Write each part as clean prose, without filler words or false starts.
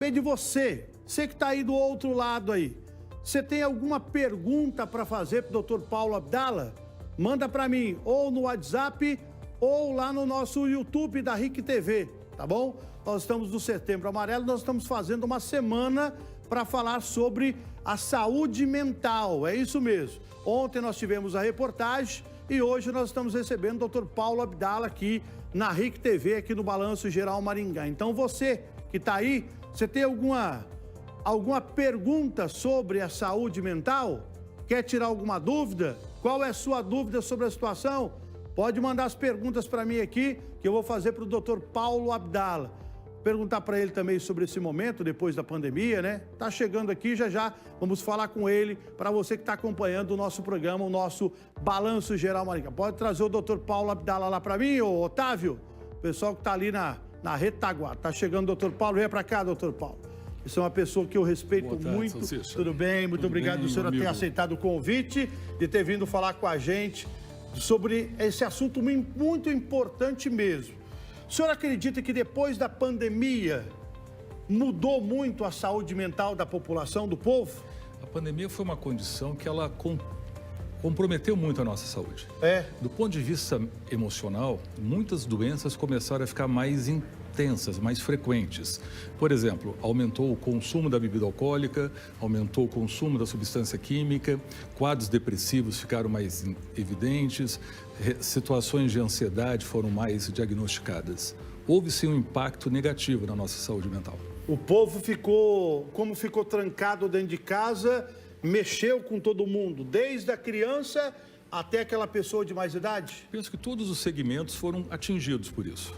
de você que está aí do outro lado aí. Você tem alguma pergunta para fazer para o Dr. Paulo Abdala? Manda para mim, ou no WhatsApp, ou lá no nosso YouTube da RIC TV, tá bom? Nós estamos no Setembro Amarelo, nós estamos fazendo uma semana para falar sobre a saúde mental, é isso mesmo. Ontem nós tivemos a reportagem e hoje nós estamos recebendo o Dr. Paulo Abdala aqui na RIC TV, aqui no Balanço Geral Maringá. Então você que está aí, você tem alguma pergunta sobre a saúde mental? Quer tirar alguma dúvida? Qual é a sua dúvida sobre a situação? Pode mandar as perguntas para mim aqui, que eu vou fazer para o Dr. Paulo Abdala. Perguntar para ele também sobre esse momento, depois da pandemia, né? Tá chegando aqui, já vamos falar com ele, para você que está acompanhando o nosso programa, o nosso Balanço Geral Maringá. Pode trazer o Dr. Paulo Abdala lá para mim, ô Otávio? O pessoal que está ali na retaguarda. Tá chegando o Dr. Paulo, vem para cá, Dr. Paulo. Isso é uma pessoa que eu respeito muito. Salsicha. Tudo bem? Muito obrigado, senhor, ter aceitado o convite, de ter vindo falar com a gente sobre esse assunto muito importante mesmo. O senhor acredita que depois da pandemia mudou muito a saúde mental da população, do povo? A pandemia foi uma condição que ela comprometeu muito a nossa saúde. Do ponto de vista emocional, muitas doenças começaram a ficar mais intensas, mais frequentes. Por exemplo, aumentou o consumo da bebida alcoólica, aumentou o consumo da substância química, quadros depressivos ficaram mais evidentes, situações de ansiedade foram mais diagnosticadas. Houve sim um impacto negativo na nossa saúde mental. O povo ficou trancado dentro de casa, mexeu com todo mundo, desde a criança até aquela pessoa de mais idade? Penso que todos os segmentos foram atingidos por isso.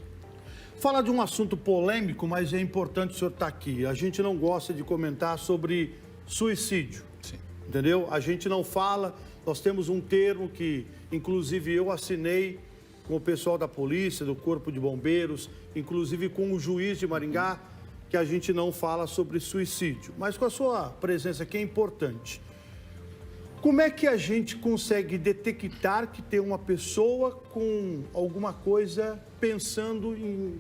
Fala de um assunto polêmico, mas é importante o senhor estar aqui. A gente não gosta de comentar sobre suicídio. Sim. Entendeu? A gente não fala, nós temos um termo que, inclusive, eu assinei com o pessoal da polícia, do Corpo de Bombeiros, inclusive com o juiz de Maringá, que a gente não fala sobre suicídio. Mas com a sua presença aqui é importante. Como é que a gente consegue detectar que tem uma pessoa com alguma coisa pensando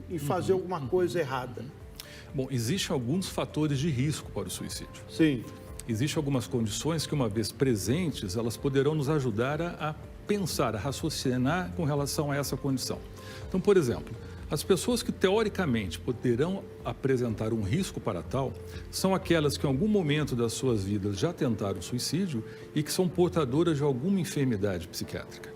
em fazer alguma coisa errada? Bom, existem alguns fatores de risco para o suicídio. Sim. Existem algumas condições que, uma vez presentes, elas poderão nos ajudar a pensar, a raciocinar com relação a essa condição. Então, por exemplo, as pessoas que teoricamente poderão apresentar um risco para tal são aquelas que em algum momento das suas vidas já tentaram suicídio e que são portadoras de alguma enfermidade psiquiátrica.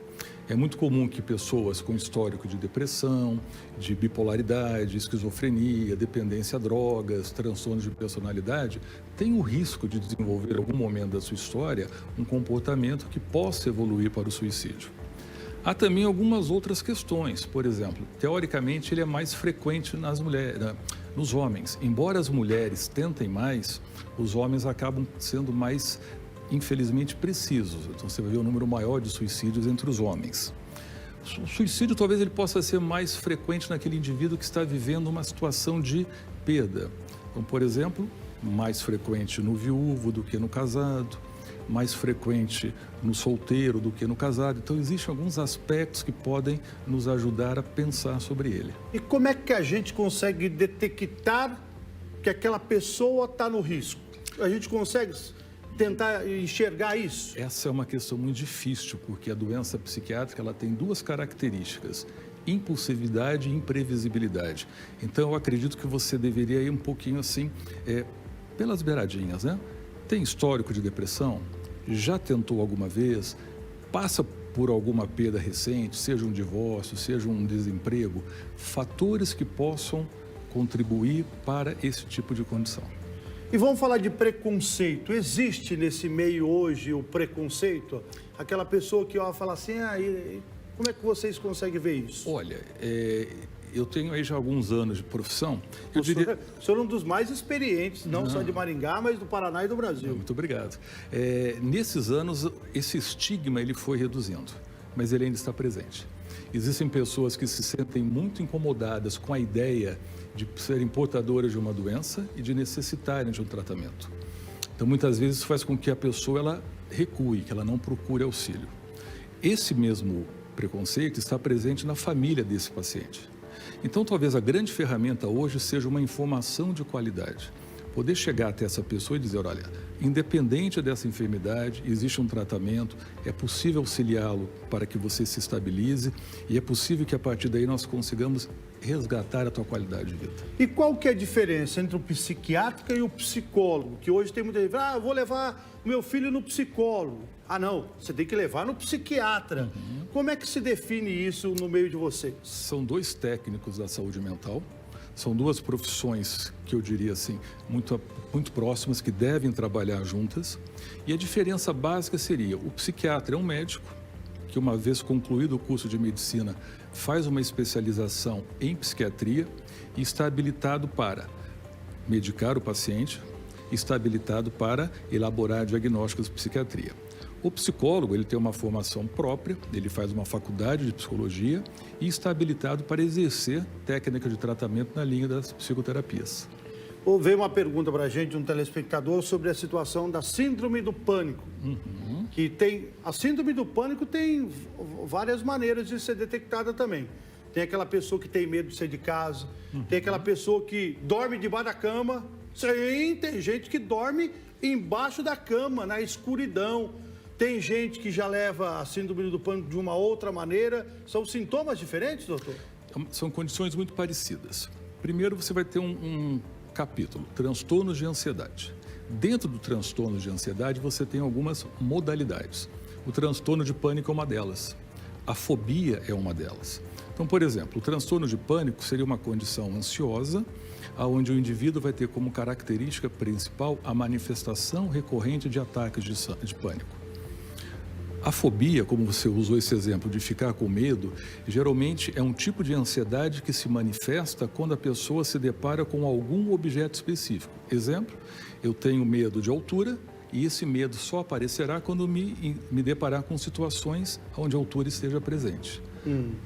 É muito comum que pessoas com histórico de depressão, de bipolaridade, esquizofrenia, dependência a drogas, transtornos de personalidade, tenham o risco de desenvolver em algum momento da sua história um comportamento que possa evoluir para o suicídio. Há também algumas outras questões, por exemplo, teoricamente ele é mais frequente nas mulheres, nos homens. Embora as mulheres tentem mais, os homens acabam sendo mais, infelizmente, precisos. Então você vai ver um número maior de suicídios entre os homens. O suicídio talvez ele possa ser mais frequente naquele indivíduo que está vivendo uma situação de perda. Então, por exemplo, mais frequente no viúvo do que no casado, mais frequente no solteiro do que no casado. Então, existem alguns aspectos que podem nos ajudar a pensar sobre ele. E como é que a gente consegue detectar que aquela pessoa está no risco? A gente consegue tentar enxergar isso? Essa é uma questão muito difícil, porque a doença psiquiátrica ela tem duas características: impulsividade e imprevisibilidade. Então, eu acredito que você deveria ir um pouquinho assim, pelas beiradinhas, né? Tem histórico de depressão? Já tentou alguma vez? Passa por alguma perda recente, seja um divórcio, seja um desemprego? Fatores que possam contribuir para esse tipo de condição. E vamos falar de preconceito. Existe nesse meio hoje o preconceito? Aquela pessoa que fala assim, como é que vocês conseguem ver isso? Olha, eu tenho aí já alguns anos de profissão. O senhor é um dos mais experientes, não só de Maringá, mas do Paraná e do Brasil. Muito obrigado. Nesses anos, esse estigma ele foi reduzindo, mas ele ainda está presente. Existem pessoas que se sentem muito incomodadas com a ideia de serem portadoras de uma doença e de necessitarem de um tratamento. Então, muitas vezes, isso faz com que a pessoa ela recue, que ela não procure auxílio. Esse mesmo preconceito está presente na família desse paciente. Então, talvez a grande ferramenta hoje seja uma informação de qualidade. poder chegar até essa pessoa e dizer, olha, independente dessa enfermidade, existe um tratamento, é possível auxiliá-lo para que você se estabilize e é possível que a partir daí nós consigamos resgatar a tua qualidade de vida. E qual que é a diferença entre o psiquiatra e o psicólogo? Que hoje tem muita gente, eu vou levar o meu filho no psicólogo. Ah, não, você tem que levar no psiquiatra. Como é que se define isso no meio de vocês? São dois técnicos da saúde mental, são duas profissões que eu diria assim, muito próximas, que devem trabalhar juntas. E a diferença básica seria, o psiquiatra é um médico, que uma vez concluído o curso de medicina, faz uma especialização em psiquiatria e está habilitado para medicar o paciente, está habilitado para elaborar diagnósticos de psiquiatria. O psicólogo, ele tem uma formação própria, ele faz uma faculdade de psicologia e está habilitado para exercer técnica de tratamento na linha das psicoterapias. Veio uma pergunta para a gente, um telespectador, sobre a situação da síndrome do pânico. Que tem, a síndrome do pânico tem várias maneiras de ser detectada também. Tem aquela pessoa que tem medo de sair de casa, tem aquela pessoa que dorme debaixo da cama. Sim, tem gente que dorme embaixo da cama, na escuridão. Tem gente que já leva a síndrome do pânico de uma outra maneira. São sintomas diferentes, doutor? São condições muito parecidas. Primeiro, você vai ter um capítulo, transtornos de ansiedade. Dentro do transtorno de ansiedade, você tem algumas modalidades. O transtorno de pânico é uma delas. A fobia é uma delas. Então, por exemplo, o transtorno de pânico seria uma condição ansiosa, onde o indivíduo vai ter como característica principal a manifestação recorrente de ataques de pânico. A fobia, como você usou esse exemplo de ficar com medo, geralmente é um tipo de ansiedade que se manifesta quando a pessoa se depara com algum objeto específico. Exemplo, eu tenho medo de altura e esse medo só aparecerá quando me deparar com situações onde a altura esteja presente.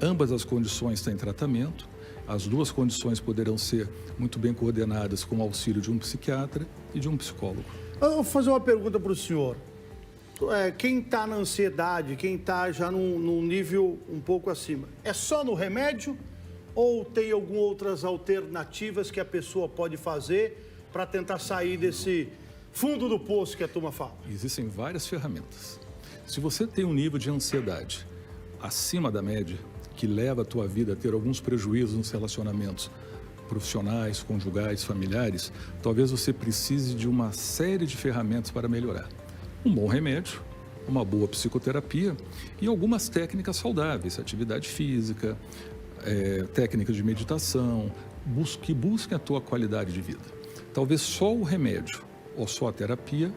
Ambas as condições têm tratamento, as duas condições poderão ser muito bem coordenadas com o auxílio de um psiquiatra e de um psicólogo. Eu vou fazer uma pergunta para o senhor. Quem está na ansiedade, quem está já num nível um pouco acima, é só no remédio ou tem algumas outras alternativas que a pessoa pode fazer para tentar sair desse fundo do poço que a turma fala? Existem várias ferramentas. Se você tem um nível de ansiedade acima da média, que leva a tua vida a ter alguns prejuízos nos relacionamentos profissionais, conjugais, familiares, talvez você precise de uma série de ferramentas para melhorar. Um bom remédio, uma boa psicoterapia e algumas técnicas saudáveis, atividade física, técnicas de meditação, que busquem a tua qualidade de vida. Talvez só o remédio ou só a terapia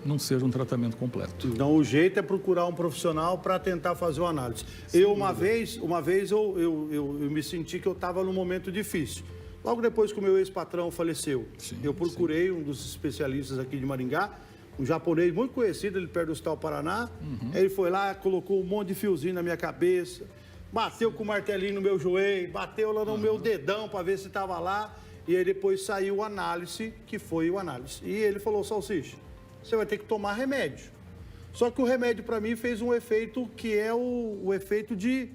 não seja um tratamento completo. Então, o jeito é procurar um profissional para tentar fazer uma análise. Sim. Uma vez eu me senti que eu estava num momento difícil. Logo depois que o meu ex-patrão faleceu, eu procurei um dos especialistas aqui de Maringá, um japonês muito conhecido, ele perto do Hospital Paraná. Ele foi lá, colocou um monte de fiozinho na minha cabeça, bateu com o martelinho no meu joelho, bateu lá no meu dedão para ver se estava lá. E aí depois saiu a análise, que foi o análise. E ele falou, Salsicha, você vai ter que tomar remédio. Só que o remédio para mim fez um efeito que é o efeito de...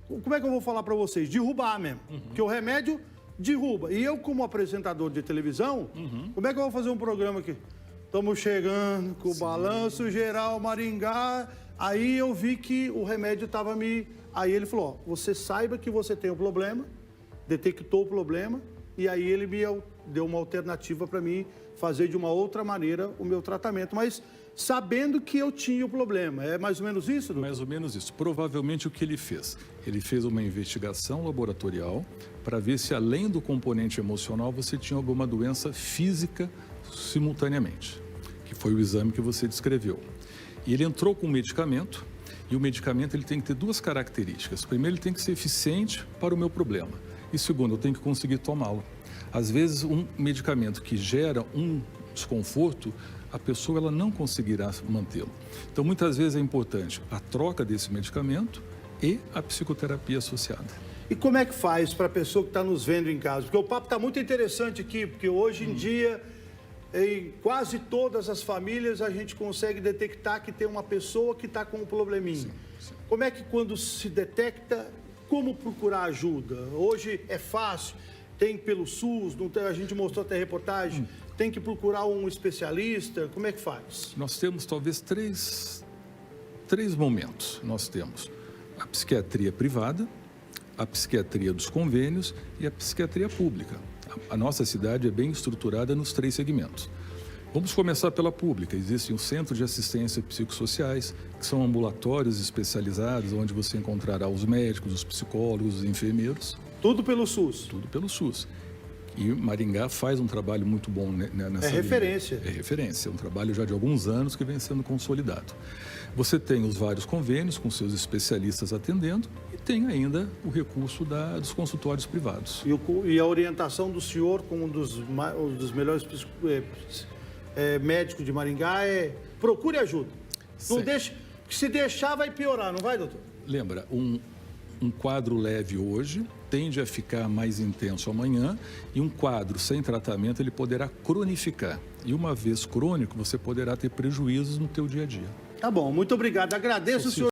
Como é que eu vou falar para vocês? Derrubar mesmo. Porque o remédio derruba. E eu, como apresentador de televisão, como é que eu vou fazer um programa aqui? Estamos chegando com o Balanço Geral Maringá. Aí eu vi que o remédio estava me... Aí ele falou, ó, você saiba que você tem um problema, detectou o problema, e aí ele me deu uma alternativa para mim fazer de uma outra maneira o meu tratamento, mas sabendo que eu tinha o problema. É mais ou menos isso, doutor? Mais ou menos isso. Provavelmente o que ele fez? Ele fez uma investigação laboratorial para ver se além do componente emocional você tinha alguma doença física simultaneamente, que foi o exame que você descreveu. E ele entrou com um medicamento, e o medicamento ele tem que ter duas características. Primeiro, ele tem que ser eficiente para o meu problema. E segundo, eu tenho que conseguir tomá-lo. Às vezes, um medicamento que gera um desconforto, a pessoa ela não conseguirá mantê-lo. Então, muitas vezes é importante a troca desse medicamento e a psicoterapia associada. E como é que faz para a pessoa que está nos vendo em casa? Porque o papo está muito interessante aqui, porque hoje em dia, em quase todas as famílias, a gente consegue detectar que tem uma pessoa que está com um probleminha. Sim. Como é que quando se detecta, como procurar ajuda? Hoje é fácil, tem pelo SUS, não tem, a gente mostrou até reportagem, Tem que procurar um especialista? Como é que faz? Nós temos talvez três momentos. Nós temos a psiquiatria privada, a psiquiatria dos convênios e a psiquiatria pública. A nossa cidade é bem estruturada nos 3 segmentos. Vamos começar pela pública. Existe um centro de assistência psicossociais, que são ambulatórios especializados, onde você encontrará os médicos, os psicólogos, os enfermeiros. Tudo pelo SUS? Tudo pelo SUS. E Maringá faz um trabalho muito bom nessa linha. Referência. É referência. É um trabalho já de alguns anos que vem sendo consolidado. Você tem os vários convênios com seus especialistas atendendo e tem ainda o recurso dos consultórios privados. E a orientação do senhor como um dos melhores médicos de Maringá é procure ajuda. Não deixe, se deixar vai piorar, não vai, doutor? Lembra, um quadro leve hoje tende a ficar mais intenso amanhã e um quadro sem tratamento ele poderá cronificar. E uma vez crônico, você poderá ter prejuízos no teu dia a dia. Tá bom, muito obrigado. Agradeço o senhor.